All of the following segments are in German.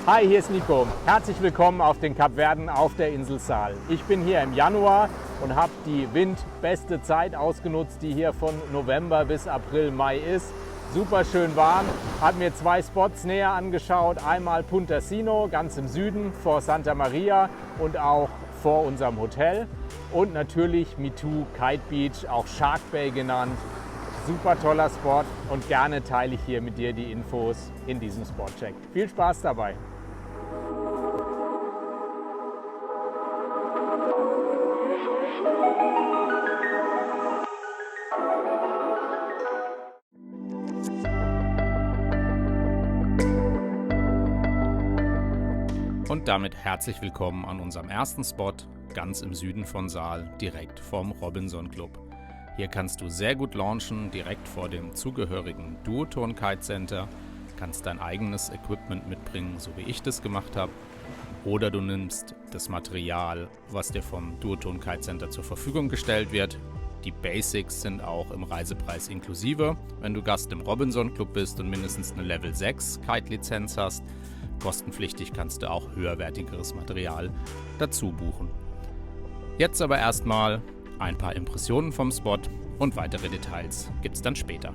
Hi, hier ist Nico. Herzlich willkommen auf den Kapverden auf der Insel Sal. Ich bin hier im Januar und habe die windbeste Zeit ausgenutzt, die hier von November bis April, Mai ist. Super schön warm. Habe mir zwei Spots näher angeschaut. Einmal Punta Sino, ganz im Süden vor Santa Maria und auch vor unserem Hotel. Und natürlich Mitu Kite Beach, auch Shark Bay genannt. Super toller Spot und gerne teile ich hier mit dir die Infos in diesem Spotcheck. Viel Spaß dabei! Und damit herzlich willkommen an unserem ersten Spot, ganz im Süden von Sal, direkt vom Robinson Club. Hier kannst du sehr gut launchen, direkt vor dem zugehörigen Duotone Kite Center, kannst dein eigenes Equipment mitbringen, so wie ich das gemacht habe, oder du nimmst das Material, was dir vom Duotone Kite Center zur Verfügung gestellt wird. Die Basics sind auch im Reisepreis inklusive, wenn du Gast im Robinson Club bist und mindestens eine Level 6 Kite-Lizenz hast. Kostenpflichtig kannst du auch höherwertigeres Material dazu buchen. Jetzt aber erstmal ein paar Impressionen vom Spot und weitere Details gibt's dann später.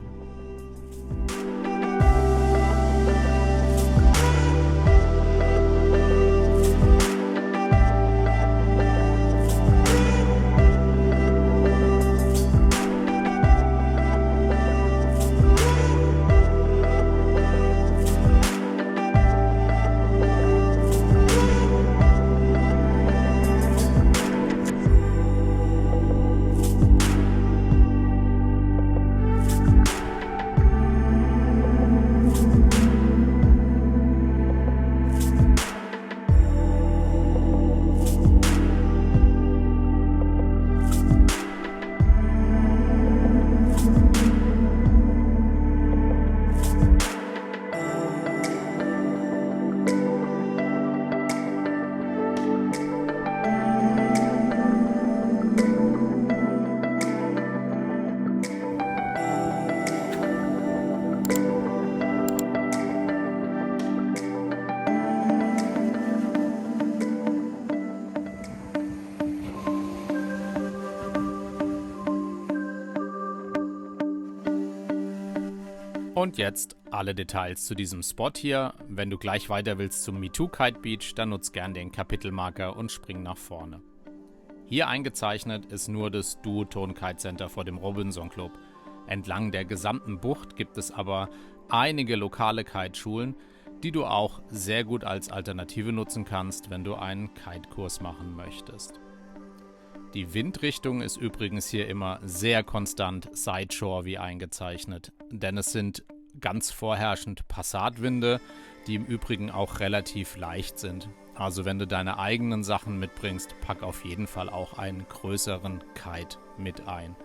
Und jetzt alle Details zu diesem Spot hier. Wenn du gleich weiter willst zum Mitu Kite Beach, dann nutz gern den Kapitelmarker und spring nach vorne. Hier eingezeichnet ist nur das Duotone Kite Center vor dem Robinson Club. Entlang der gesamten Bucht gibt es aber einige lokale Kiteschulen, die du auch sehr gut als Alternative nutzen kannst, wenn du einen Kite-Kurs machen möchtest. Die Windrichtung ist übrigens hier immer sehr konstant Sideshore wie eingezeichnet, denn es sind ganz vorherrschend Passatwinde, die im Übrigen auch relativ leicht sind. Also wenn du deine eigenen Sachen mitbringst, pack auf jeden Fall auch einen größeren Kite mit ein.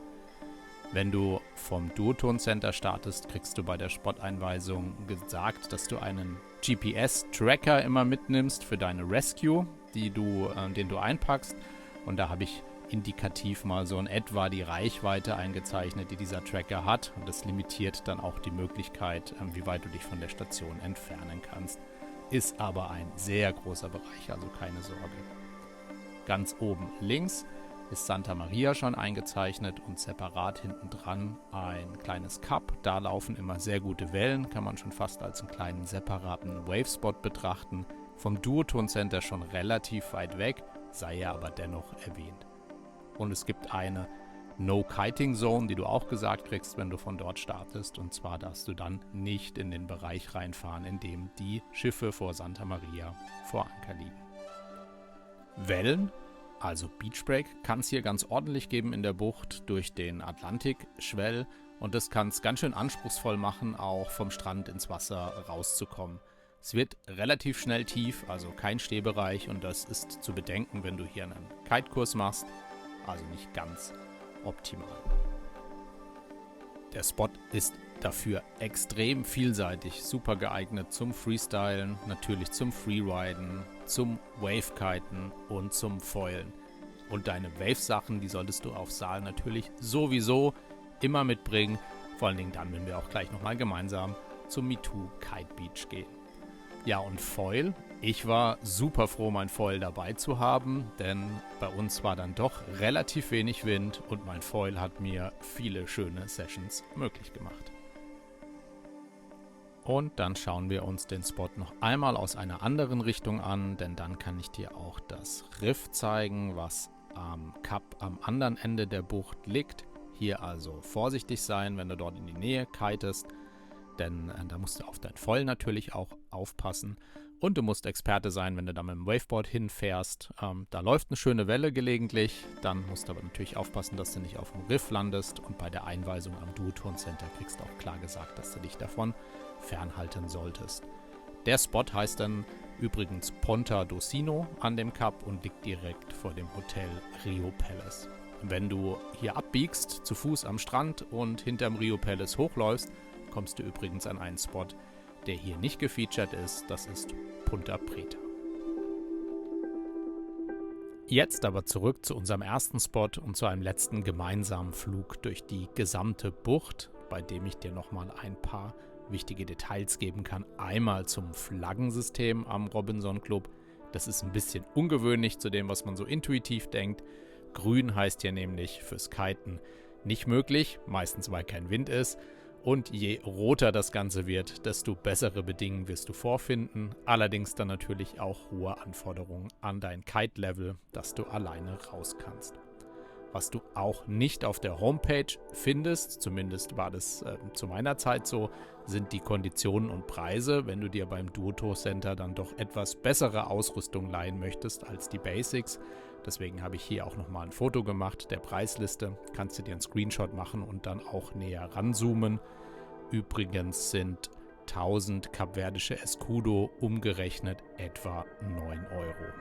Wenn du vom Duotone Center startest, kriegst du bei der Spot-Einweisung gesagt, dass du einen GPS-Tracker immer mitnimmst für deine Rescue, den du einpackst. Und da habe ich indikativ mal so in etwa die Reichweite eingezeichnet, die dieser Tracker hat. Und das limitiert dann auch die Möglichkeit, wie weit du dich von der Station entfernen kannst. Ist aber ein sehr großer Bereich, also keine Sorge. Ganz oben links ist Santa Maria schon eingezeichnet und separat hinten dran ein kleines Kap. Da laufen immer sehr gute Wellen, kann man schon fast als einen kleinen separaten Wavespot betrachten. Vom Duotone Center schon relativ weit weg, sei er aber dennoch erwähnt. Und es gibt eine No-Kiting-Zone, die du auch gesagt kriegst, wenn du von dort startest. Und zwar darfst du dann nicht in den Bereich reinfahren, in dem die Schiffe vor Santa Maria vor Anker liegen. Wellen, also Beachbreak, kann es hier ganz ordentlich geben in der Bucht durch den Atlantikschwell. Und das kann es ganz schön anspruchsvoll machen, auch vom Strand ins Wasser rauszukommen. Es wird relativ schnell tief, also kein Stehbereich. Und das ist zu bedenken, wenn du hier einen Kite-Kurs machst. Also nicht ganz optimal. Der Spot ist dafür extrem vielseitig, super geeignet zum Freestylen, natürlich zum Freeriden, zum Wavekiten und zum Foilen. Und deine Wave-Sachen, die solltest du auf Sal natürlich sowieso immer mitbringen, vor allen Dingen dann, wenn wir auch gleich nochmal gemeinsam zum Mitu Kite Beach gehen. Ja, und Foil. Ich war super froh, mein Foil dabei zu haben, denn bei uns war dann doch relativ wenig Wind und mein Foil hat mir viele schöne Sessions möglich gemacht. Und dann schauen wir uns den Spot noch einmal aus einer anderen Richtung an, denn dann kann ich dir auch das Riff zeigen, was am Kap am anderen Ende der Bucht liegt. Hier also vorsichtig sein, wenn du dort in die Nähe kitest, denn da musst du auf dein Foil natürlich auch aufpassen. Und du musst Experte sein, wenn du da mit dem Waveboard hinfährst. Da läuft eine schöne Welle gelegentlich. Dann musst du aber natürlich aufpassen, dass du nicht auf dem Riff landest. Und bei der Einweisung am Duotone Center kriegst du auch klar gesagt, dass du dich davon fernhalten solltest. Der Spot heißt dann übrigens Ponta Docino an dem Kap und liegt direkt vor dem Hotel Rio Palace. Wenn du hier abbiegst, zu Fuß am Strand und hinterm Rio Palace hochläufst, kommst du übrigens an einen Spot, der hier nicht gefeatured ist. Das ist Punta Preta. Jetzt aber zurück zu unserem ersten Spot und zu einem letzten gemeinsamen Flug durch die gesamte Bucht, bei dem ich dir nochmal ein paar wichtige Details geben kann. Einmal zum Flaggensystem am Robinson Club. Das ist ein bisschen ungewöhnlich zu dem, was man so intuitiv denkt. Grün heißt hier nämlich fürs Kiten nicht möglich, meistens weil kein Wind ist. Und je roter das Ganze wird, desto bessere Bedingungen wirst du vorfinden. Allerdings dann natürlich auch hohe Anforderungen an dein Kite-Level, dass du alleine raus kannst. Was du auch nicht auf der Homepage findest, zumindest war das zu meiner Zeit so, sind die Konditionen und Preise, wenn du dir beim Duotone Center dann doch etwas bessere Ausrüstung leihen möchtest als die Basics. Deswegen habe ich hier auch nochmal ein Foto gemacht der Preisliste. Kannst du dir einen Screenshot machen und dann auch näher ranzoomen. Übrigens sind 1000 kapverdische Escudo umgerechnet etwa 9 Euro.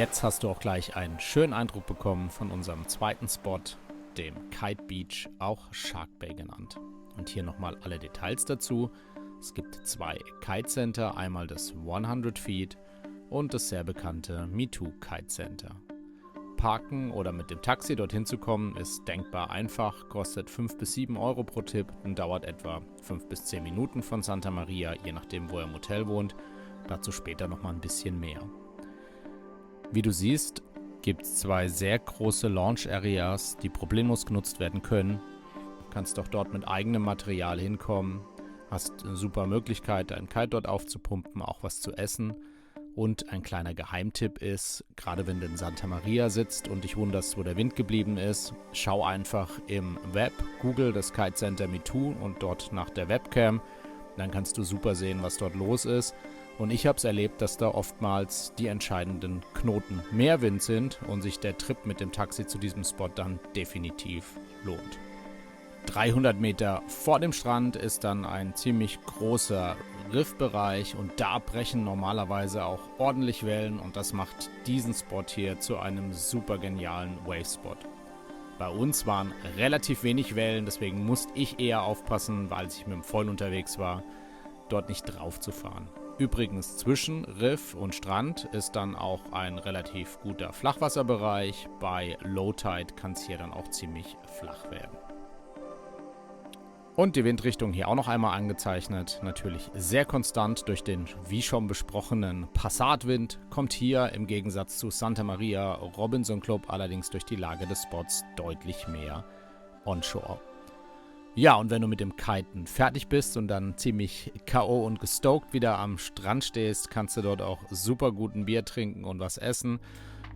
jetzt hast du auch gleich einen schönen Eindruck bekommen von unserem zweiten Spot, dem Kite Beach, auch Shark Bay genannt. Und hier nochmal alle Details dazu. Es gibt 2 Kite Center, einmal das 100 Feet und das sehr bekannte Me2 Kite Center. Parken oder mit dem Taxi dorthin zu kommen ist denkbar einfach, kostet 5 bis 7 Euro pro Tipp und dauert etwa 5 bis 10 Minuten von Santa Maria, je nachdem wo er im Hotel wohnt. Dazu später nochmal ein bisschen mehr. Wie du siehst, gibt es 2 sehr große Launch Areas, die problemlos genutzt werden können. Du kannst auch dort mit eigenem Material hinkommen, hast eine super Möglichkeit, deinen Kite dort aufzupumpen, auch was zu essen. Und ein kleiner Geheimtipp ist, gerade wenn du in Santa Maria sitzt und dich wunderst, wo der Wind geblieben ist, schau einfach im Web, Google das Kite Center Me2 und dort nach der Webcam. Dann kannst du super sehen, was dort los ist. Und ich habe es erlebt, dass da oftmals die entscheidenden Knoten mehr Wind sind und sich der Trip mit dem Taxi zu diesem Spot dann definitiv lohnt. 300 Meter vor dem Strand ist dann ein ziemlich großer Riffbereich und da brechen normalerweise auch ordentlich Wellen und das macht diesen Spot hier zu einem super genialen Wave-Spot. Bei uns waren relativ wenig Wellen, deswegen musste ich eher aufpassen, weil ich mit dem Foil unterwegs war, dort nicht drauf zu fahren. Übrigens zwischen Riff und Strand ist dann auch ein relativ guter Flachwasserbereich. Bei Low Tide kann es hier dann auch ziemlich flach werden. Und die Windrichtung hier auch noch einmal angezeichnet. Natürlich sehr konstant durch den, wie schon besprochenen, Passatwind. Kommt hier im Gegensatz zu Santa Maria Robinson Club allerdings durch die Lage des Spots deutlich mehr onshore. Ja, und wenn du mit dem Kiten fertig bist und dann ziemlich K.O. und gestoked wieder am Strand stehst, kannst du dort auch super gut ein Bier trinken und was essen.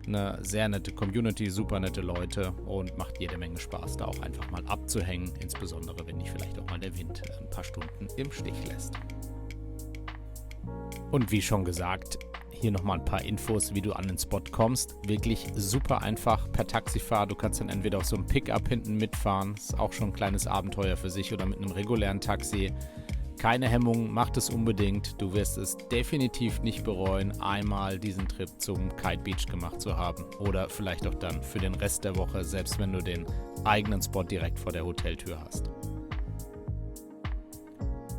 Eine sehr nette Community, super nette Leute und macht jede Menge Spaß, da auch einfach mal abzuhängen, insbesondere wenn dich vielleicht auch mal der Wind ein paar Stunden im Stich lässt. Und wie schon gesagt, hier nochmal ein paar Infos, wie du an den Spot kommst. Wirklich super einfach per Taxifahrt. Du kannst dann entweder auf so einem Pickup hinten mitfahren, ist auch schon ein kleines Abenteuer für sich, oder mit einem regulären Taxi. Keine Hemmung, mach es unbedingt. Du wirst es definitiv nicht bereuen, einmal diesen Trip zum Kite Beach gemacht zu haben. Oder vielleicht auch dann für den Rest der Woche, selbst wenn du den eigenen Spot direkt vor der Hoteltür hast.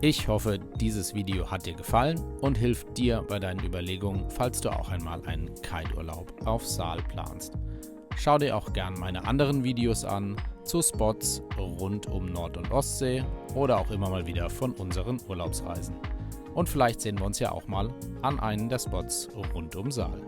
Ich hoffe, dieses Video hat dir gefallen und hilft dir bei deinen Überlegungen, falls du auch einmal einen Kite-Urlaub auf Saal planst. Schau dir auch gern meine anderen Videos an zu Spots rund um Nord- und Ostsee oder auch immer mal wieder von unseren Urlaubsreisen. Und vielleicht sehen wir uns ja auch mal an einem der Spots rund um Saal.